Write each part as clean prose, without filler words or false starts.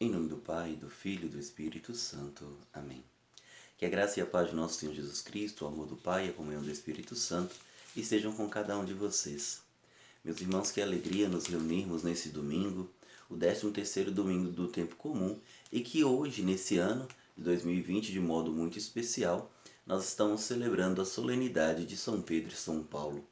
Em nome do Pai, do Filho e do Espírito Santo. Amém. Que a graça e a paz de nosso Senhor Jesus Cristo, o amor do Pai e a comunhão do Espírito Santo estejam com cada um de vocês. Meus irmãos, que alegria nos reunirmos nesse domingo, o 13º domingo do tempo comum, e que hoje, nesse ano de 2020, de modo muito especial, nós estamos celebrando a solenidade de São Pedro e São Paulo,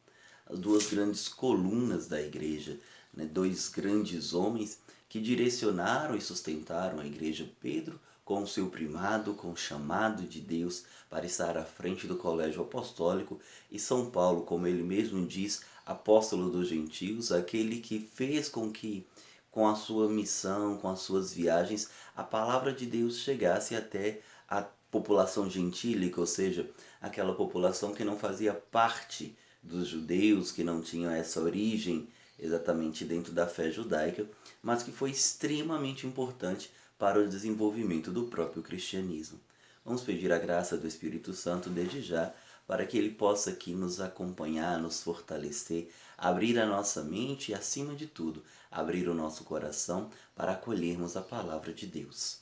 as duas grandes colunas da igreja, dois grandes homens que direcionaram e sustentaram a igreja. Pedro com o seu primado, com o chamado de Deus para estar à frente do colégio apostólico, e São Paulo, como ele mesmo diz, apóstolo dos gentios, aquele que fez com que, com a sua missão, com as suas viagens, a palavra de Deus chegasse até a população gentílica, ou seja, aquela população que não fazia parte dos judeus, que não tinham essa origem exatamente dentro da fé judaica, mas que foi extremamente importante para o desenvolvimento do próprio cristianismo. Vamos pedir a graça do Espírito Santo desde já, para que ele possa aqui nos acompanhar, nos fortalecer, abrir a nossa mente e, acima de tudo, abrir o nosso coração para acolhermos a palavra de Deus.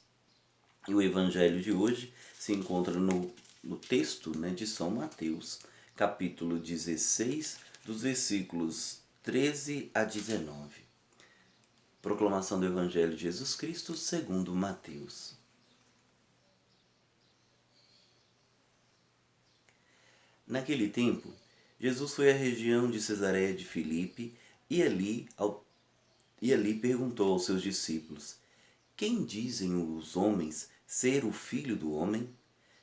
E o evangelho de hoje se encontra no texto de São Mateus, capítulo 16, dos versículos 13 a 19. Proclamação do Evangelho de Jesus Cristo segundo Mateus. Naquele tempo, Jesus foi à região de Cesareia de Filipe e ali perguntou aos seus discípulos: Quem dizem os homens ser o Filho do Homem?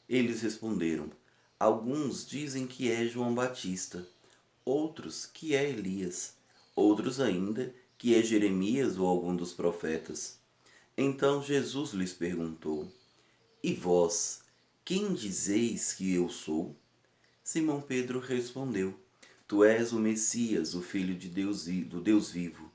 Eles responderam: Alguns dizem que é João Batista, outros que é Elias, outros ainda que é Jeremias ou algum dos profetas. Então Jesus lhes perguntou: E vós, quem dizeis que eu sou? Simão Pedro respondeu: Tu és o Messias, o Filho de Deus, do Deus vivo.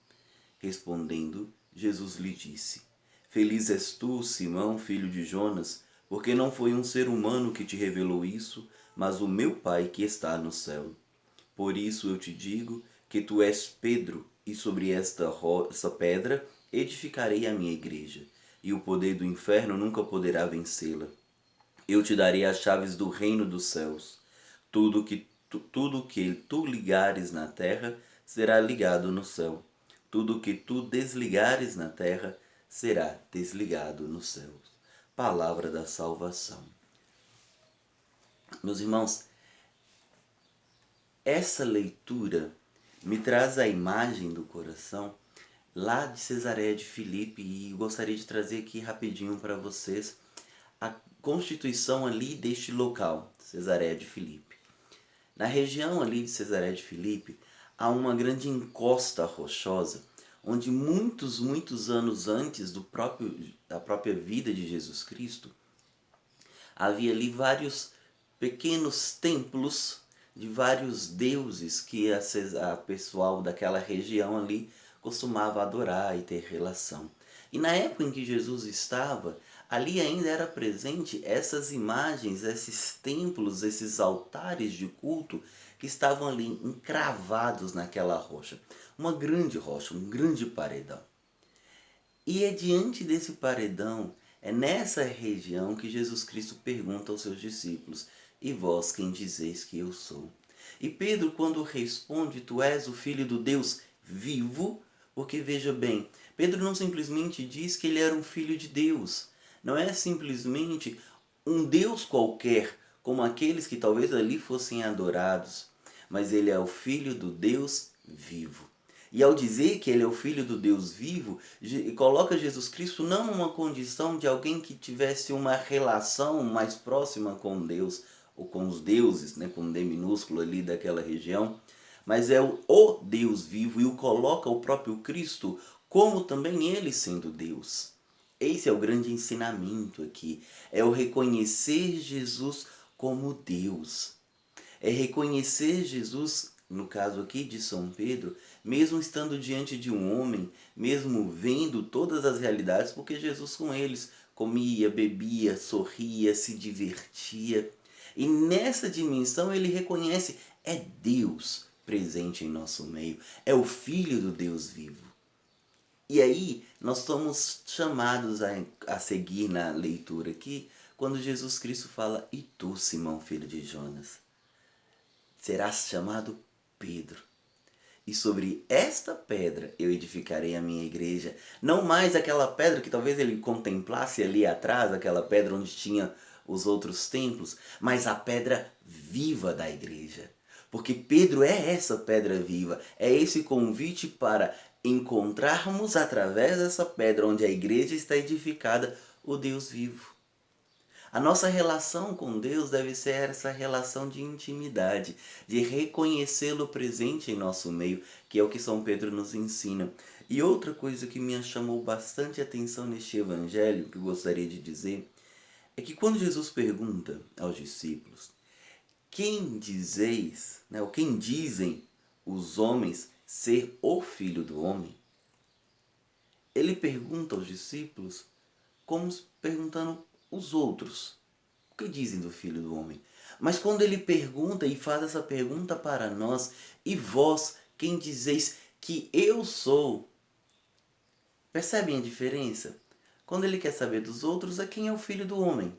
Respondendo, Jesus lhe disse: Feliz és tu, Simão, filho de Jonas, porque não foi um ser humano que te revelou isso, mas o meu Pai que está no céu. Por isso eu te digo que tu és Pedro, e sobre essa pedra edificarei a minha igreja, e o poder do inferno nunca poderá vencê-la. Eu te darei as chaves do reino dos céus. Tudo que tu ligares na terra será ligado no céu. Tudo que tu desligares na terra será desligado nos céus. Palavra da salvação. Meus irmãos, essa leitura me traz a imagem do coração lá de Cesareia de Filipe, e gostaria de trazer aqui rapidinho para vocês a constituição ali deste local, Cesareia de Filipe. Na região ali de Cesareia de Filipe há uma grande encosta rochosa, onde muitos anos antes da própria vida de Jesus Cristo, havia ali vários pequenos templos de vários deuses que a pessoal daquela região ali costumava adorar e ter relação. E na época em que Jesus estava, ali ainda era presente essas imagens, esses templos, esses altares de culto que estavam ali encravados naquela rocha. Uma grande rocha, um grande paredão. E é diante desse paredão, é nessa região que Jesus Cristo pergunta aos seus discípulos: E vós quem dizeis que eu sou? E Pedro, quando responde: Tu és o Filho do Deus vivo, porque veja bem, Pedro não simplesmente diz que ele era um filho de Deus, não é simplesmente um Deus qualquer, como aqueles que talvez ali fossem adorados, mas ele é o Filho do Deus vivo. E ao dizer que ele é o Filho do Deus vivo, coloca Jesus Cristo não numa condição de alguém que tivesse uma relação mais próxima com Deus, ou com os deuses, com D minúsculo ali daquela região, mas é o Deus vivo, e o coloca o próprio Cristo como também ele sendo Deus. Esse é o grande ensinamento aqui, é o reconhecer Jesus como Deus. É reconhecer Jesus, no caso aqui de São Pedro, mesmo estando diante de um homem, mesmo vendo todas as realidades, porque Jesus com eles comia, bebia, sorria, se divertia. E nessa dimensão ele reconhece, é Deus presente em nosso meio, é o Filho do Deus vivo. E aí nós somos chamados a seguir na leitura aqui, quando Jesus Cristo fala: "E tu, Simão, filho de Jonas, serás chamado Pedro. E sobre esta pedra eu edificarei a minha igreja." Não mais aquela pedra que talvez ele contemplasse ali atrás, aquela pedra onde tinha os outros templos, mas a pedra viva da igreja. Porque Pedro é essa pedra viva, é esse convite para encontrarmos através dessa pedra onde a igreja está edificada o Deus vivo. A nossa relação com Deus deve ser essa relação de intimidade, de reconhecê-lo presente em nosso meio, que é o que São Pedro nos ensina. E outra coisa que me chamou bastante atenção neste evangelho, que eu gostaria de dizer, é que quando Jesus pergunta aos discípulos: "Quem dizeis, né, ou quem dizem os homens ser o Filho do Homem?" Ele pergunta aos discípulos como perguntando os outros: "O que dizem do Filho do Homem?" Mas quando ele pergunta e faz essa pergunta para nós: "E vós, quem dizeis que eu sou?" Percebem a diferença? Quando ele quer saber dos outros, é quem é o Filho do Homem.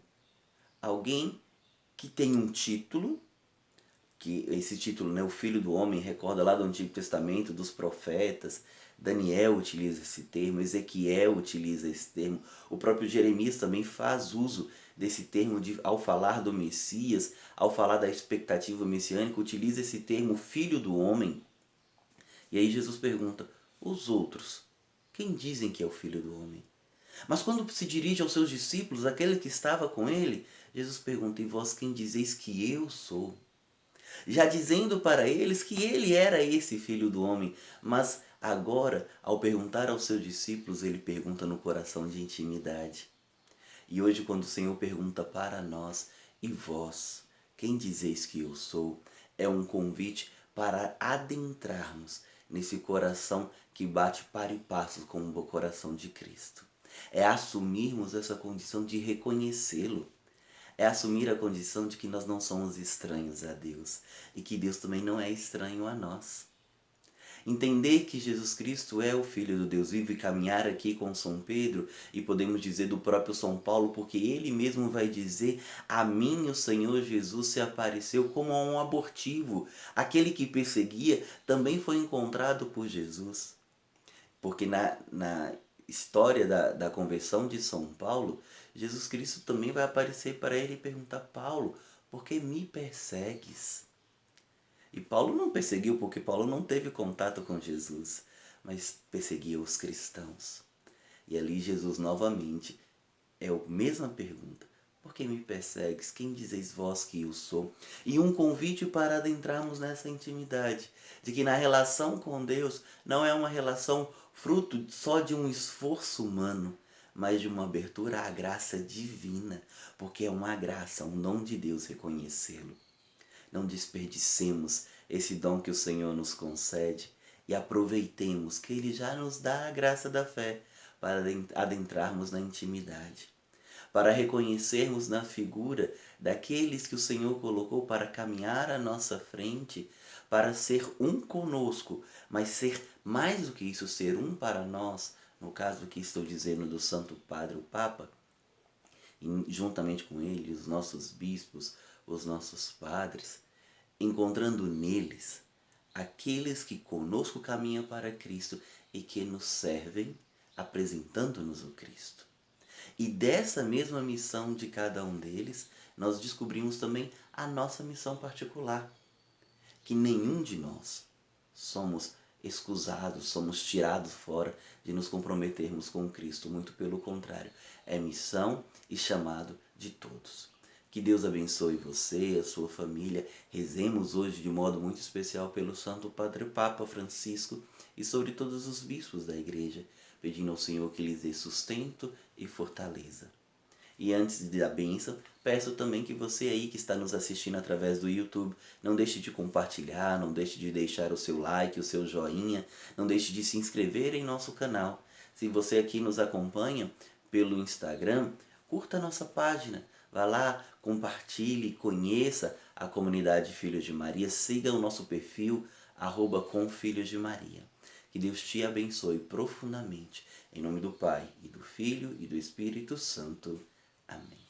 Alguém que tem um título, que esse título, né, o Filho do Homem, recorda lá do Antigo Testamento, dos profetas. Daniel utiliza esse termo, Ezequiel utiliza esse termo, o próprio Jeremias também faz uso desse termo ao falar do Messias, ao falar da expectativa messiânica, utiliza esse termo Filho do Homem. E aí Jesus pergunta: "Os outros, quem dizem que é o Filho do Homem?" Mas quando se dirige aos seus discípulos, aquele que estava com ele, Jesus pergunta: "E vós, quem dizeis que eu sou?" Já dizendo para eles que ele era esse Filho do Homem. Mas agora, ao perguntar aos seus discípulos, ele pergunta no coração de intimidade. E hoje, quando o Senhor pergunta para nós: "E vós, quem dizeis que eu sou?", é um convite para adentrarmos nesse coração que bate para e passo com o coração de Cristo. É assumirmos essa condição de reconhecê-lo. É assumir a condição de que nós não somos estranhos a Deus e que Deus também não é estranho a nós. Entender que Jesus Cristo é o Filho do Deus vivo e caminhar aqui com São Pedro, e podemos dizer do próprio São Paulo, porque ele mesmo vai dizer: "A mim o Senhor Jesus se apareceu como a um abortivo." Aquele que perseguia também foi encontrado por Jesus. Porque na história da conversão de São Paulo, Jesus Cristo também vai aparecer para ele e perguntar: "Paulo, por que me persegues?" E Paulo não perseguiu porque Paulo não teve contato com Jesus, mas perseguiu os cristãos. E ali Jesus novamente é a mesma pergunta: "Por que me persegues? Quem dizeis vós que eu sou?" E um convite para adentrarmos nessa intimidade, de que na relação com Deus não é uma relação fruto só de um esforço humano, mas de uma abertura à graça divina, porque é uma graça, um dom de Deus reconhecê-lo. Não desperdicemos esse dom que o Senhor nos concede e aproveitemos que Ele já nos dá a graça da fé para adentrarmos na intimidade, para reconhecermos na figura daqueles que o Senhor colocou para caminhar à nossa frente, para ser um conosco, mas ser mais do que isso, ser um para nós, no caso que estou dizendo do Santo Padre, o Papa, e juntamente com ele, os nossos bispos, os nossos padres, encontrando neles aqueles que conosco caminham para Cristo e que nos servem, apresentando-nos o Cristo. E dessa mesma missão de cada um deles, nós descobrimos também a nossa missão particular, que nenhum de nós somos excusados, somos tirados fora de nos comprometermos com Cristo. Muito pelo contrário, é missão e chamado de todos. Que Deus abençoe você, a sua família. Rezemos hoje de modo muito especial pelo Santo Padre Papa Francisco e sobre todos os bispos da Igreja, pedindo ao Senhor que lhes dê sustento e fortaleza. E antes da bênção, peço também que você aí que está nos assistindo através do YouTube, não deixe de compartilhar, não deixe de deixar o seu like, o seu joinha, não deixe de se inscrever em nosso canal. Se você aqui nos acompanha pelo Instagram, curta a nossa página, vá lá, compartilhe, conheça a comunidade Filhos de Maria, siga o nosso perfil, @comfilhosdemaria. Que Deus te abençoe profundamente. Em nome do Pai, e do Filho, e do Espírito Santo. Amém.